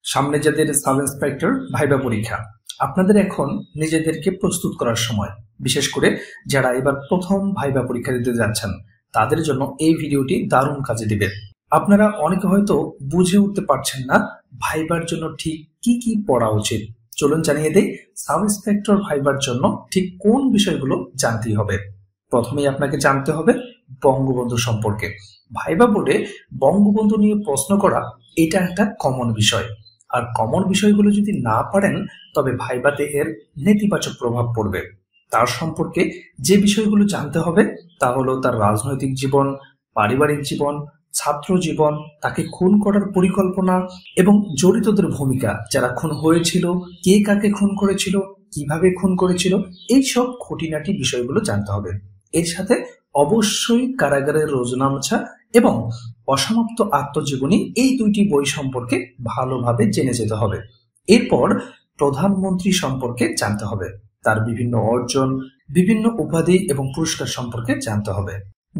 সামনে যাদের sub inspector viva পরীক্ষা, আপনাদের এখন নিজেদেরকে প্রস্তুত করার সময়। বিশেষ করে যারা এবার প্রথম ভাইবা পরীক্ষা দিতে যাচ্ছেন তাদের জন্য এই ভিডিওটি দারুণ কাজে দিবে। আপনারা অনেকে হয়তো বুঝে উঠতে পারছেন না ভাইবার জন্য ঠিক কি কি পড়া উচিত। চলুন জানিয়ে দেই সাব ইন্সপেক্টর ভাইবার জন্য ঠিক কোন বিষয়গুলো জানতেই হবে। প্রথমেই আপনাকে জানতে হবে বঙ্গবন্ধু সম্পর্কে। ভাইবা বোর্ডে বঙ্গবন্ধু নিয়ে প্রশ্ন করা এটা একটা কমন বিষয়, আর কমন বিষয়গুলো যদি না পারেন তবে ভাইবাতে এর নেতিবাচক প্রভাব পড়বে। তার সম্পর্কে যে বিষয়গুলো জানতে হবে তা হলো তার রাজনৈতিক জীবন, পারিবারিক জীবন, ছাত্র জীবন, তাকে খুন করার পরিকল্পনা এবং জড়িতদের ভূমিকা, যারা খুন হয়েছিল, কে কাকে খুন করেছিল, কিভাবে খুন করেছিল, এইসব খুঁটিনাটি বিষয়গুলো জানতে হবে। এর সাথে অবশ্যই কারাগারের রোজনামচা এবং অসমাপ্ত আত্মজীবনী, এই দুইটি বই সম্পর্কে ভালোভাবে জেনে যেতে হবে। এরপর প্রধানমন্ত্রী সম্পর্কে জানতে হবে, তার বিভিন্ন অর্জন, বিভিন্ন উপাধি এবং পুরস্কার সম্পর্কে জানতে হবে।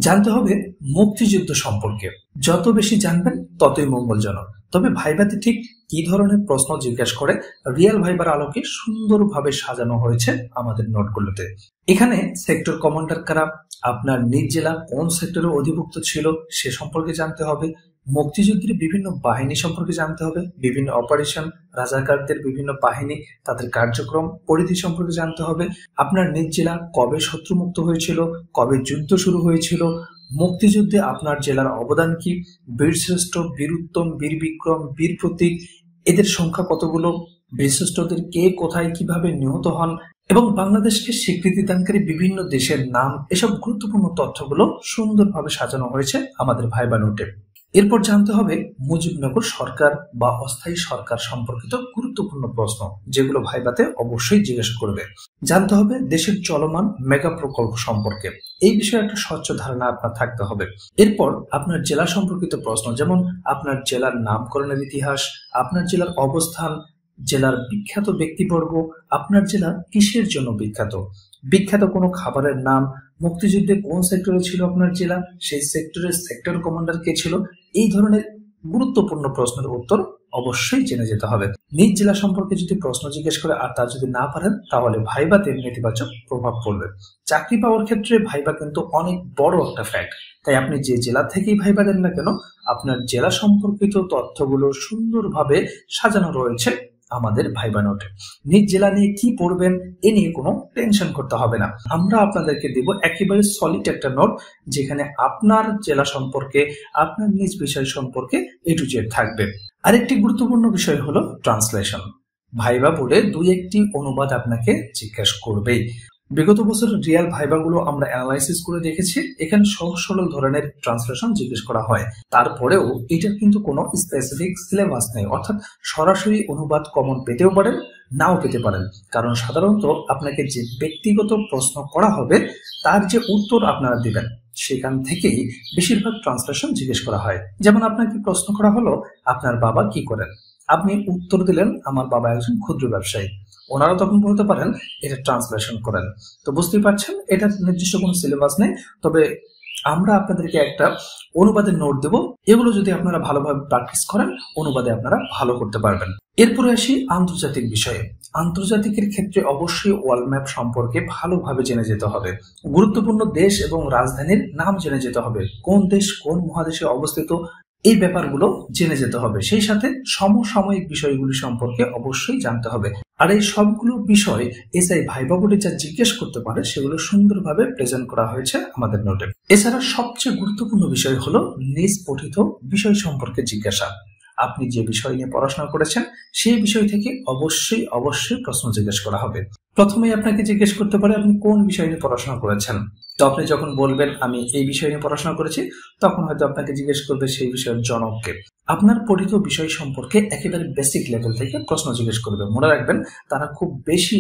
জানতে হবে মুক্তিযুদ্ধ সম্পর্কে, যত বেশি জানবেন ততই মঙ্গলজনক। তবে ভাইভাতে ঠিক কি ধরনের প্রশ্ন জিজ্ঞাসা করে রিয়েল ভাইবার আলোকে সুন্দরভাবে সাজানো হয়েছে আমাদের নোটগুলোতে। এখানে সেক্টর কমান্ডার কারা, আপনার নিজ জেলা কোন সেক্টরে অধিভুক্ত ছিল সে সম্পর্কে জানতে হবে, মুক্তিযুদ্ধের বিভিন্ন বাহিনী সম্পর্কে জানতে হবে, বিভিন্ন অপারেশন, রাজাকারদের বিভিন্ন বাহিনী, তাদের কার্যক্রম পরিধি সম্পর্কে জানতে হবে, আপনার নিজ জেলা কবে শত্রুমুক্ত হয়েছিল, কবে যুদ্ধ শুরু হয়েছিল, মুক্তিযুদ্ধে আপনার জেলার অবদান কি, বীরশ্রেষ্ঠ, বীর উত্তম, বীর বিক্রম, বীর প্রতীক, এদের সংখ্যা কতগুলো, বীরশ্রেষ্ঠদের কে কোথায় কিভাবে নিহত হন এবং বাংলাদেশকে স্বীকৃতি দানকারী বিভিন্ন দেশের নাম, এসব গুরুত্বপূর্ণ তথ্যগুলো সুন্দরভাবে সাজানো হয়েছে আমাদের ভাইবা নোটে। এরপর জানতে হবে মুজিবনগর সরকার বা অস্থায়ী সরকার সম্পর্কিত গুরুত্বপূর্ণ প্রশ্ন, যেগুলো ভাইবাতে অবশ্যই জিজ্ঞেস করবে। জানতে হবে দেশের চলমান মেগা প্রকল্প সম্পর্কে, এই বিষয়ে একটা স্বচ্ছ ধারণা আপনার থাকতে হবে। এরপর আপনার জেলা সম্পর্কিত প্রশ্ন, যেমন আপনার জেলার নামকরণের ইতিহাস, আপনার জেলার অবস্থান, জেলার বিখ্যাত ব্যক্তিবর্গ, আপনার জেলা কিসের জন্য বিখ্যাত, বিখ্যাত কোনো খাবারের নাম, মুক্তিযুদ্ধে কোন সেক্টরে ছিল আপনার জেলা, সেই সেক্টরের সেক্টর কমান্ডার কে ছিল। এই ধরনের গুরুত্বপূর্ণ প্রশ্নের উত্তর অবশ্যই জেনে যেতে হবে। নিজ জেলা সম্পর্কে যদি প্রশ্ন জিজ্ঞেস করে আর তা যদি না পারেন তাহলে ভাইবাতে নেতিবাচক প্রভাব পড়বে। চাকরি পাওয়ার ক্ষেত্রে ভাইবা কিন্তু অনেক বড় একটা ফ্যাক্ট, তাই আপনি যে জেলা থেকেই ভাইবা দেন না কেন আপনার জেলা সম্পর্কিত তথ্যগুলো সুন্দরভাবে সাজানো রয়েছে আমাদের ভাইবা নোটে। নিজ জেলা নিয়ে কি পড়বেন এ নিয়ে কোনো টেনশন করতে হবে না। আমরা আপনাদেরকে দেব একেবারে সলিড একটা নোট, যেখানে আপনার জেলা সম্পর্কে, আপনার নিজ বিষয় সম্পর্কে এ টু জেড থাকবে। আরেকটি গুরুত্বপূর্ণ বিষয় হলো ট্রান্সলেশন। ভাইবা বোর্ডে দুই একটি অনুবাদ আপনাকে জিজ্ঞাসা করবেই। বিগত বছরের রিয়েল ভাইবাগুলো আমরা অ্যানালাইসিস করে দেখেছি, এখানে সহজ সরল ধরনের ট্রান্সলেশন জিজ্ঞেস করা হয়। তারপরেও এটার কিন্তু কোনো স্পেসিফিক সিলেবাস নেই, অর্থাৎ সরাসরি অনুবাদ কমন পেতেও পারেন, নাও পেতে পারেন। কারণ সাধারণত আপনাকে যে ব্যক্তিগত প্রশ্ন করা হবে তার যে উত্তর আপনারা দিবেন সেখান থেকেই বেশিরভাগ ট্রান্সলেশন জিজ্ঞেস করা হয়। যেমন আপনাকে প্রশ্ন করা হলো আপনার বাবা কি করেন, আপনি উত্তর দিলেন আমার বাবা একজন ক্ষুদ্র ব্যবসায়ী, ওনারা তখন বলতে পারেন এটা ট্রান্সলেশন করেন। তো বুঝতেই পারছেন এটা নির্দিষ্ট কোনো সিলেবাস নেই, তবে আমরা আপনাদেরকে একটা অনুবাদের নোট দেব, এগুলো যদি আপনারা ভালোভাবে প্র্যাকটিস করেন অনুবাদে আপনারা ভালো করতে পারবেন। এরপরে আসি আন্তর্জাতিক বিষয়ে। আন্তর্জাতিকের ক্ষেত্রে অবশ্যই ওয়ার্ল্ড ম্যাপ সম্পর্কে ভালোভাবে জেনে যেতে হবে, গুরুত্বপূর্ণ দেশ এবং রাজধানীর নাম জেনে যেতে হবে, কোন দেশ কোন মহাদেশে অবস্থিত এই ব্যাপারগুলো জেনে যেতে হবে। সেই সাথে সমসাময়িক বিষয়গুলি সম্পর্কে অবশ্যই জানতে হবে। আর এই সবগুলো বিষয় এসআই ভাইবা বোর্ডে যা জিজ্ঞেস করতে পারে সেগুলো সুন্দরভাবে প্রেজেন্ট করা হয়েছে আমাদের নোটে। এছাড়া সবচেয়ে গুরুত্বপূর্ণ বিষয় হলো নিজ পঠিত বিষয় সম্পর্কে জিজ্ঞাসা। আপনি যে বিষয় নিয়ে পড়াশোনা করেছেন সেই বিষয় থেকে অবশ্যই প্রশ্ন জিজ্ঞেস করা হবে। প্রথমেই আপনাকে জিজ্ঞেস করতে পারে আপনি কোন বিষয় নিয়ে পড়াশোনা করেছেন। তো আপনি যখন বলবেন আমি এই বিষয় নিয়ে পড়াশোনা করেছি, তখন হয়তো আপনাকে জিজ্ঞেস করবে সেই বিষয়ের জনককে। আপনার পঠিত বিষয় সম্পর্কে একেবারে বেসিক লেভেল থেকে প্রশ্ন জিজ্ঞেস করবে। মনে রাখবেন তারা খুব বেশি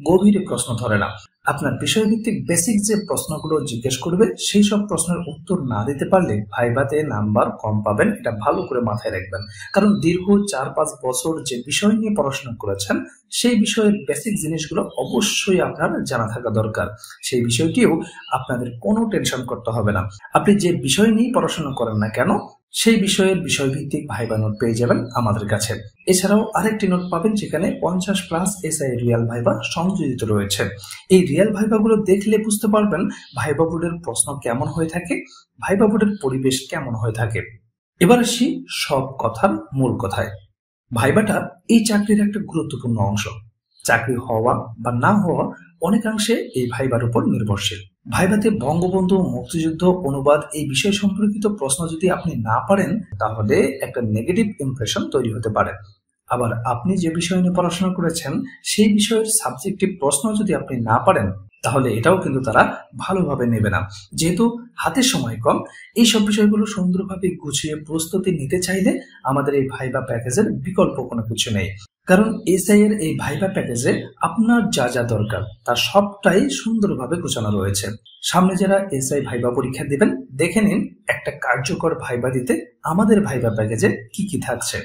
গভীরে প্রশ্ন ধরে না। আপনার বিষয়ভিত্তিক বেসিক যে প্রশ্নগুলো জিজ্ঞেস করবে সেই সব প্রশ্নের উত্তর না দিতে পারলে ভাইভাতে নাম্বার কম পাবেন, এটা ভালো করে মাথায় রাখবেন। কারণ দীর্ঘ 4-5 বছর যে বিষয় নিয়ে পড়াশোনা করেছেন সেই বিষয়ের বেসিক জিনিসগুলো অবশ্যই আপনার জানা থাকা দরকার। সেই বিষয়টিও আপনাদের কোনো টেনশন করতে হবে না। আপনি যে বিষয় নিয়ে পড়াশোনা করেন না কেন সেই বিষয়ের বিষয়ভিত্তিক ভাইবা নোট পেয়ে যাবেন আমাদের কাছে। এছাড়াও আরেকটি নোট পাবেন যেখানে 50+ এসআই রিয়েল ভাইবা সংযোজিত রয়েছে। এই রিয়েল ভাইবাগুলো দেখলে বুঝতে পারবেন ভাইবা বোর্ডের প্রশ্ন কেমন হয়ে থাকে, ভাইবা বোর্ডের পরিবেশ কেমন হয়ে থাকে। এবার আসি সব কথার মূল কথায়। ভাইবাটা এই চাকরির একটা গুরুত্বপূর্ণ অংশ। চাকরি হওয়া বা না হওয়া অনেকাংশে এই ভাইবার উপর নির্ভরশীল। ভাইভাতে বঙ্গবন্ধু, মুক্তিযুদ্ধ, অনুবাদ এই বিষয় সম্পর্কিত প্রশ্ন যদি আপনি না পারেন তাহলে একটা নেগেটিভ ইমপ্রেশন তৈরি হতে পারে। আবার আপনি যে বিষয় নিয়ে পড়াশোনা করেছেন সেই বিষয়ের সাবজেক্টিভ প্রশ্ন যদি আপনি না পারেন তাহলে এটাও কিন্তু তারা ভালোভাবে নেবে না। যেহেতু হাতে সময় কম, এই সব বিষয়গুলো সুন্দরভাবে গুছিয়ে প্রস্তুতি নিতে চাইলে আমাদের এই ভাইবা প্যাকেজের বিকল্প কোনো কিছু নেই। কারণ এসআই এর এই ভাইবা প্যাকেজে আপনার যা যা দরকার তার সবটাই সুন্দরভাবে গোছানো রয়েছে। সামনে যারা এসআই ভাইবা পরীক্ষা দিবেন দেখে নিন একটা কার্যকর ভাইবা দিতে আমাদের ভাইবা প্যাকেজে কি কি থাকছে।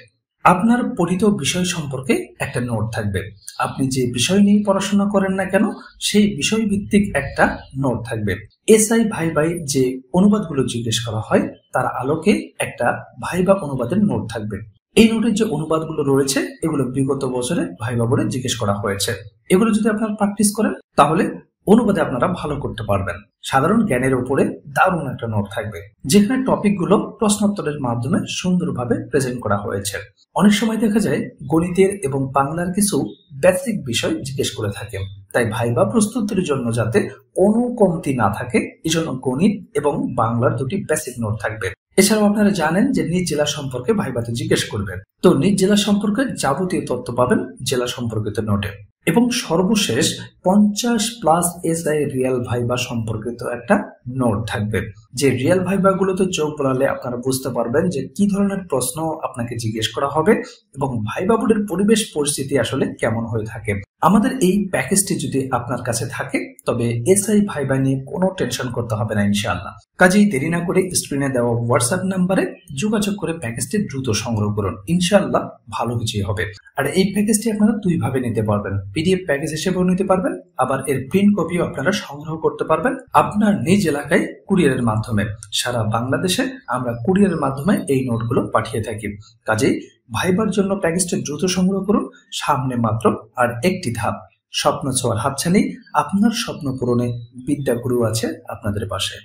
আপনার পঠিত বিষয় সম্পর্কে একটা নোট থাকবে। আপনি যে বিষয় নিয়ে পড়াশোনা করেন না কেন সেই বিষয় ভিত্তিক একটা নোট থাকবে। এসআই ভাইবাই যে অনুবাদগুলো জিজ্ঞেস করা হয় তার আলোকে একটা ভাইবা অনুবাদের নোট থাকবে। এই নোটের যে অনুবাদগুলো রয়েছে এগুলো বিগত বছরে ভাইবা বোর্ডে জিজ্ঞেস করা হয়েছে। এগুলো যদি আপনারা প্র্যাকটিস করেন তাহলে অনুবাদে আপনারা ভালো করতে পারবেন। সাধারণ জ্ঞানের উপরে দারুণ একটা নোট থাকবে যেখানে টপিকগুলো প্রশ্নোত্তরের মাধ্যমে সুন্দরভাবে প্রেজেন্ট করা হয়েছে। অনেক সময় দেখা যায় গণিতের এবং বাংলার কিছু বেসিক বিষয় জিজ্ঞেস করে থাকে, তাই ভাইবা প্রস্তুতির জন্য যাতে কোনো কমতি না থাকে এজন্য গণিত এবং বাংলার দুটি বেসিক নোট থাকবে। এছাড়াও আপনারা জানেন যে নিজ জেলা সম্পর্কে ভাইবাতে জিজ্ঞেস করবেন, তো নিজ জেলা সম্পর্কে যাবতীয় তথ্য পাবেন জেলা সম্পর্কিত নোটে। এবং সর্বশেষ 50+ এসআই রিয়েল ভাইবা সম্পর্কিত একটা নোট থাকবে। যে রিয়েল ভাইবা গুলোতে চোখ বোলালে আপনারা বুঝতে পারবেন যে কি ধরনের প্রশ্ন আপনাকে জিজ্ঞেস করা হবে এবং ভাইবা বোর্ডের পরিবেশ পরিস্থিতি আসলে কেমন হয়ে থাকে। আমাদের এই প্যাকেজটি যদি আপনার কাছে থাকে তবে এসআই ভাইবা নিয়ে কোনো টেনশন করতে হবে না ইনশাআল্লাহ। কাজেই দেরি না করে স্ক্রিনে দেওয়া হোয়াটসঅ্যাপ নাম্বারে যোগাযোগ করে প্যাকেজটি দ্রুত সংগ্রহ করুন, ইনশাআল্লাহ ভালো কিছুই হবে। আর এই প্যাকেজটি আপনারা দুই ভাবে নিতে পারবেন, পিডিএফ প্যাকেজ হিসেবেও নিতে পারবেন, আবার এর প্রিন্ট কপিও আপনারা সংগ্রহ করতে পারবেন আপনার নিজ এলাকায় কুরিয়ারের মাধ্যমে। সারা বাংলাদেশে আমরা কুরিয়ারের মাধ্যমে এই নোটগুলো পাঠিয়ে থাকি। কাজেই ভাইবার জন্য প্যাকেজটি দ্রুত সংগ্রহ করুন, সামনে মাত্র আর একটি ধাপ। স্বপ্ন ছোঁয়ার হাতছানি, আপনার স্বপ্ন পূরণে বিদ্যাগুরু আছে আপনাদের পাশে।